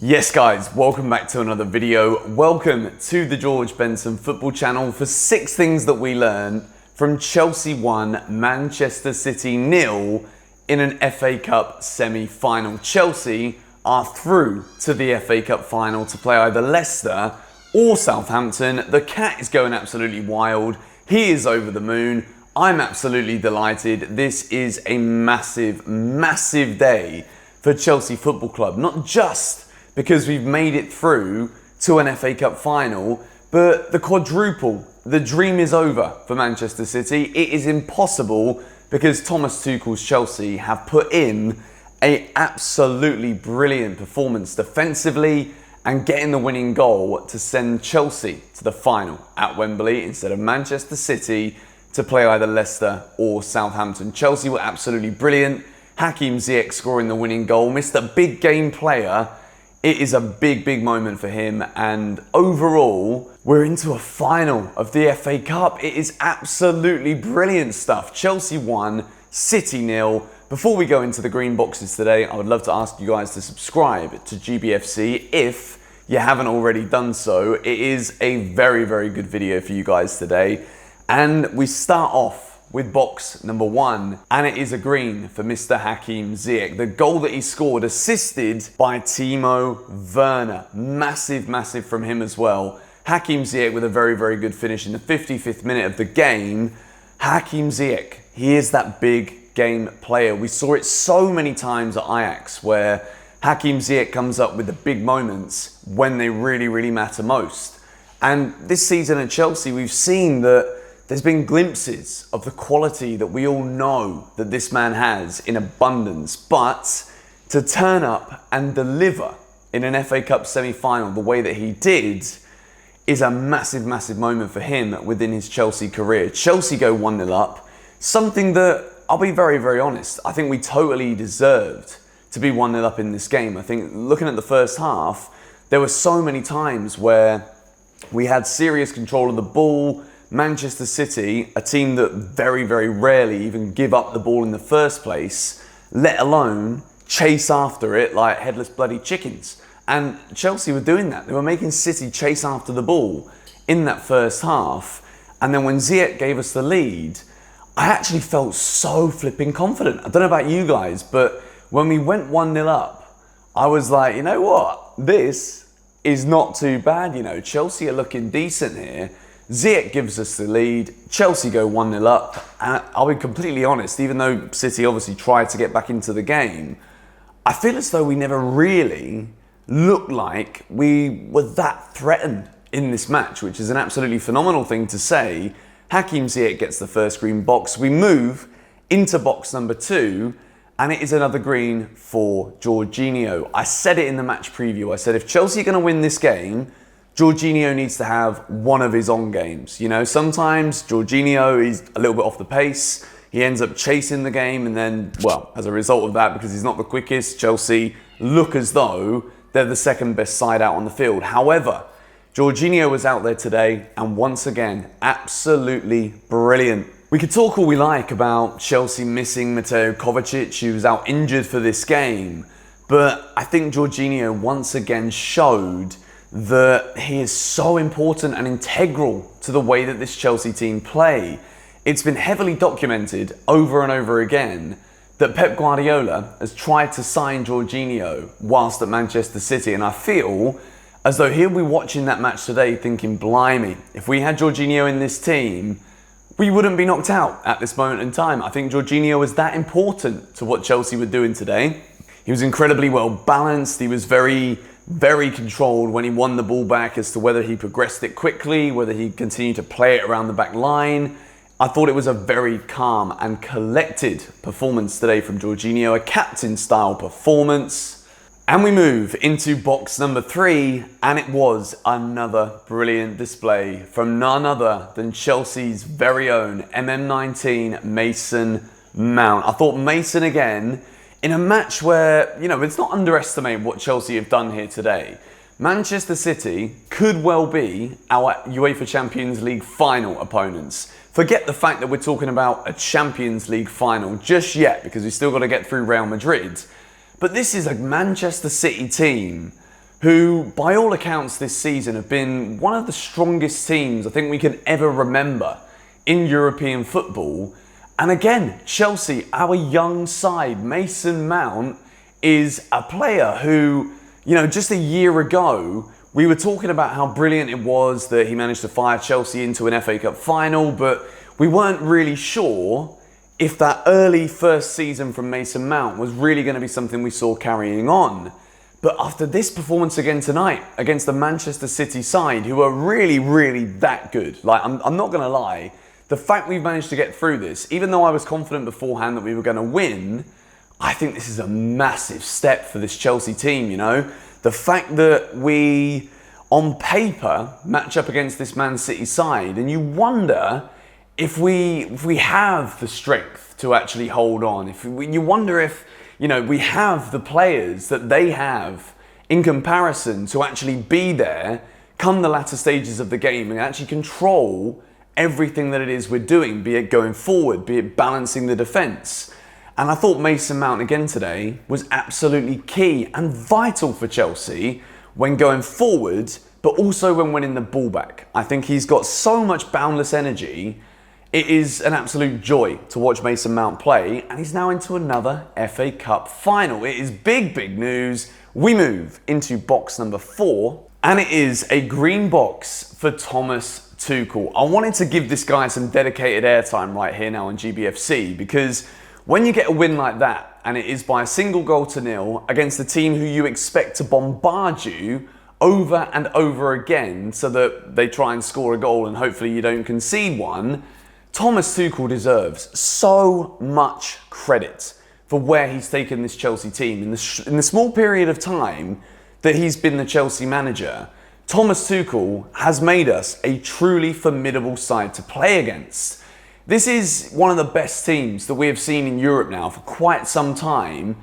Yes guys, welcome back to another video. Welcome to the George Benson football channel for 6 things that we learned from Chelsea 1, Manchester City 0 in an FA Cup semi-final. Chelsea are through to the FA Cup final to play either Leicester or Southampton. The cat is going absolutely wild. He is over the moon. I'm absolutely delighted. This is a massive, massive day for Chelsea Football Club. Not just because we've made it through to an FA Cup final, but the quadruple. The dream is over for Manchester City. It is impossible because Thomas Tuchel's Chelsea have put in an absolutely brilliant performance defensively and getting the winning goal to send Chelsea to the final at Wembley instead of Manchester City to play either Leicester or Southampton. Chelsea were absolutely brilliant. Hakim Ziyech scoring the winning goal. Mr. Big Game Player. It is a big, big moment for him, and overall, we're into a final of the FA Cup. It is absolutely brilliant stuff. Chelsea 1, City 0. Before we go into the green boxes today, I would love to ask you guys to subscribe to GBFC if you haven't already done so. It is a very, very good video for you guys today. And we start off with box number 1, and it is a green for Mr. Hakim Ziyech. The goal that he scored, assisted by Timo Werner. Massive, massive from him as well. Hakim Ziyech with a very, very good finish in the 55th minute of the game. Hakim Ziyech, he is that big game player. We saw it so many times at Ajax where Hakim Ziyech comes up with the big moments when they really, really matter most. And this season at Chelsea, we've seen that there's been glimpses of the quality that we all know that this man has in abundance, but to turn up and deliver in an FA Cup semi-final the way that he did is a massive, massive moment for him within his Chelsea career. Chelsea go 1-0 up, something that, I'll be very, very honest, I think we totally deserved to be 1-0 up in this game. I think looking at the first half, there were so many times where we had serious control of the ball. Manchester City, a team that very, very rarely even give up the ball in the first place, let alone chase after it like headless bloody chickens. And Chelsea were doing that. They were making City chase after the ball in that first half. And then when Ziyech gave us the lead, I actually felt so flipping confident. I don't know about you guys, but when we went 1-0 up, I was like, you know what? This is not too bad. You know, Chelsea are looking decent here. Ziyech gives us the lead, Chelsea go 1-0 up, and I'll be completely honest, even though City obviously tried to get back into the game, I feel as though we never really looked like we were that threatened in this match, which is an absolutely phenomenal thing to say. Hakim Ziyech gets the first green box. We move into box number 2, and it is another green for Georginio. I said it in the match preview. I said if Chelsea are going to win this game, Georginio needs to have one of his on games. You know, sometimes Georginio is a little bit off the pace. He ends up chasing the game, and then, well, as a result of that, because he's not the quickest, Chelsea look as though they're the second best side out on the field. However, Georginio was out there today, and once again, absolutely brilliant. We could talk all we like about Chelsea missing Mateo Kovacic, who was out injured for this game, but I think Georginio once again showed that he is so important and integral to the way that this Chelsea team play. It's been heavily documented over and over again that Pep Guardiola has tried to sign Georginio whilst at Manchester City, and I feel as though he'll be watching that match today thinking, blimey, if we had Georginio in this team, we wouldn't be knocked out at this moment in time. I think Georginio was that important to what Chelsea were doing today. He was incredibly well balanced. He was very controlled when he won the ball back as to whether he progressed it quickly, whether he continued to play it around the back line. I thought it was a very calm and collected performance today from Georginio, a captain-style performance. And we move into box number 3, and it was another brilliant display from none other than Chelsea's very own MM19 Mason Mount. I thought Mason again, in a match where, you know, let's not underestimate what Chelsea have done here today. Manchester City could well be our UEFA Champions League final opponents. Forget the fact that we're talking about a Champions League final just yet, because we've still got to get through Real Madrid. But this is a Manchester City team who, by all accounts this season, have been one of the strongest teams I think we can ever remember in European football. And again, Chelsea, our young side, Mason Mount, is a player who, just a year ago, we were talking about how brilliant it was that he managed to fire Chelsea into an FA Cup final, but we weren't really sure if that early first season from Mason Mount was really going to be something we saw carrying on. But after this performance again tonight, against the Manchester City side, who are really, really that good, like, I'm not going to lie, the fact we've managed to get through this, even though I was confident beforehand that we were going to win, I think this is a massive step for this Chelsea team, The fact that we, on paper, match up against this Man City side, and you wonder if we have the strength to actually hold on. You wonder if, we have the players that they have in comparison to actually be there come the latter stages of the game and actually control everything that it is we're doing, be it going forward, be it balancing the defence. And I thought Mason Mount again today was absolutely key and vital for Chelsea when going forward, but also when winning the ball back. I think he's got so much boundless energy. It is an absolute joy to watch Mason Mount play, and he's now into another FA Cup final. It is big, big news. We move into box number 4, and it is a green box for Thomas Tuchel. I wanted to give this guy some dedicated airtime right here now on GBFC, because when you get a win like that, and it is by a single goal to nil against a team who you expect to bombard you over and over again so that they try and score a goal and hopefully you don't concede one, Thomas Tuchel deserves so much credit for where he's taken this Chelsea team. In the small period of time that he's been the Chelsea manager, Thomas Tuchel has made us a truly formidable side to play against. This is one of the best teams that we have seen in Europe now for quite some time.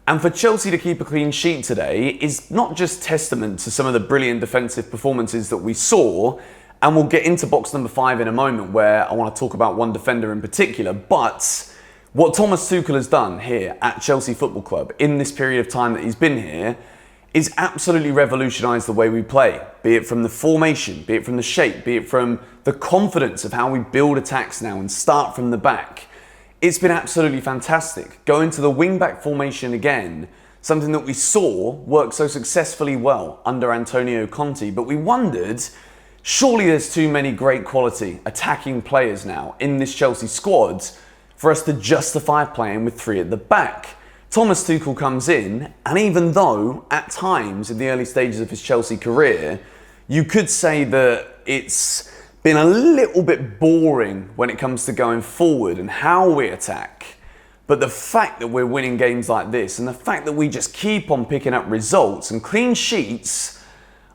And for Chelsea to keep a clean sheet today is not just testament to some of the brilliant defensive performances that we saw, and we'll get into box number 5 in a moment where I want to talk about one defender in particular, but what Thomas Tuchel has done here at Chelsea Football Club in this period of time that he's been here is absolutely revolutionised the way we play, be it from the formation, be it from the shape, be it from the confidence of how we build attacks now and start from the back. It's been absolutely fantastic. Going to the wing-back formation again, something that we saw work so successfully well under Antonio Conte, but we wondered, surely there's too many great quality attacking players now in this Chelsea squad for us to justify playing with 3 at the back. Thomas Tuchel comes in, and even though at times in the early stages of his Chelsea career, you could say that it's been a little bit boring when it comes to going forward and how we attack, but the fact that we're winning games like this and the fact that we just keep on picking up results and clean sheets,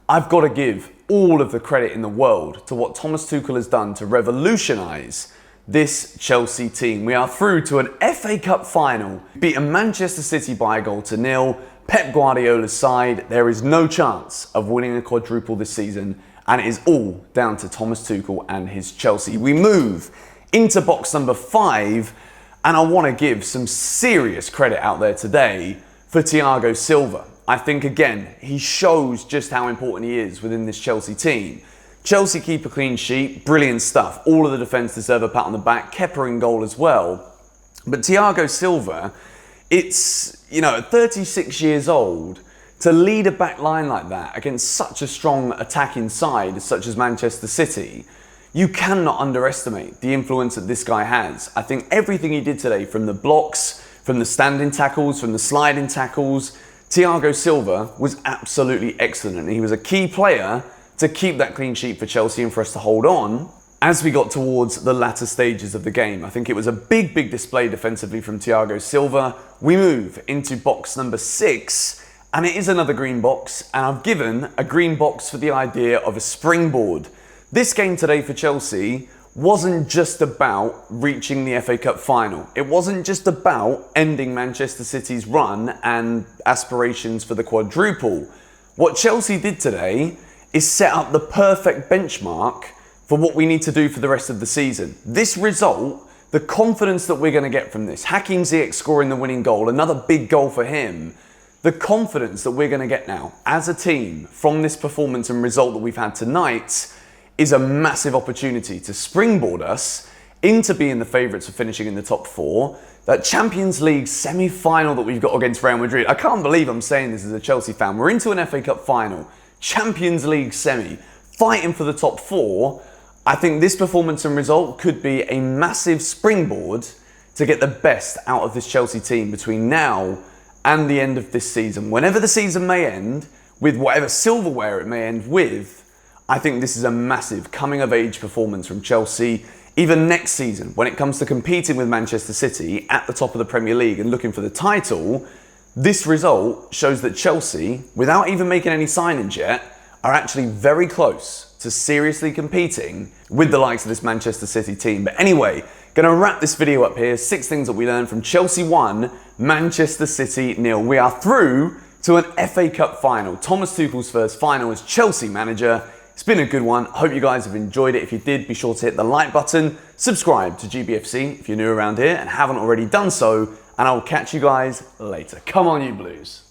I've got to give all of the credit in the world to what Thomas Tuchel has done to revolutionise this Chelsea team. We are through to an FA Cup final, beaten Manchester City by a goal to nil. Pep Guardiola's side, there is no chance of winning a quadruple this season, and it is all down to Thomas Tuchel and his Chelsea. We move into box number 5, and I want to give some serious credit out there today for Thiago Silva. I think, again, he shows just how important he is within this Chelsea team. Chelsea keep a clean sheet, brilliant stuff. All of the defence deserve a pat on the back. Kepa in goal as well. But Thiago Silva, it's, at 36 years old, to lead a back line like that against such a strong attacking side such as Manchester City, you cannot underestimate the influence that this guy has. I think everything he did today, from the blocks, from the standing tackles, from the sliding tackles, Thiago Silva was absolutely excellent. And he was a key player to keep that clean sheet for Chelsea and for us to hold on as we got towards the latter stages of the game. I think it was a big, big display defensively from Thiago Silva. We move into box number 6, and it is another green box, and I've given a green box for the idea of a springboard. This game today for Chelsea wasn't just about reaching the FA Cup final. It wasn't just about ending Manchester City's run and aspirations for the quadruple. What Chelsea did today is set up the perfect benchmark for what we need to do for the rest of the season. This result, the confidence that we're going to get from this, Hakim Ziyech scoring the winning goal, another big goal for him, The confidence that we're going to get now as a team from this performance and result that we've had tonight is a massive opportunity to springboard us into being the favourites for finishing in the top 4. That Champions League semi-final that we've got against Real Madrid. I can't believe I'm saying this as a Chelsea fan. We're into an FA Cup final, Champions League semi, fighting for the top 4. I think this performance and result could be a massive springboard to get the best out of this Chelsea team between now and the end of this season. Whenever the season may end, with whatever silverware it may end with, I think this is a massive coming-of-age performance from Chelsea. Even next season, when it comes to competing with Manchester City at the top of the Premier League and looking for the title, this result shows that Chelsea, without even making any signings yet, are actually very close to seriously competing with the likes of this Manchester City team. But anyway, gonna wrap this video up here. 6 things that we learned from Chelsea 1, Manchester City 0. We are through to an FA Cup final. Thomas Tuchel's first final as Chelsea manager. It's been a good one. Hope you guys have enjoyed it. If you did, be sure to hit the like button, subscribe to GBFC if you're new around here and haven't already done so, and I will catch you guys later. Come on, you Blues.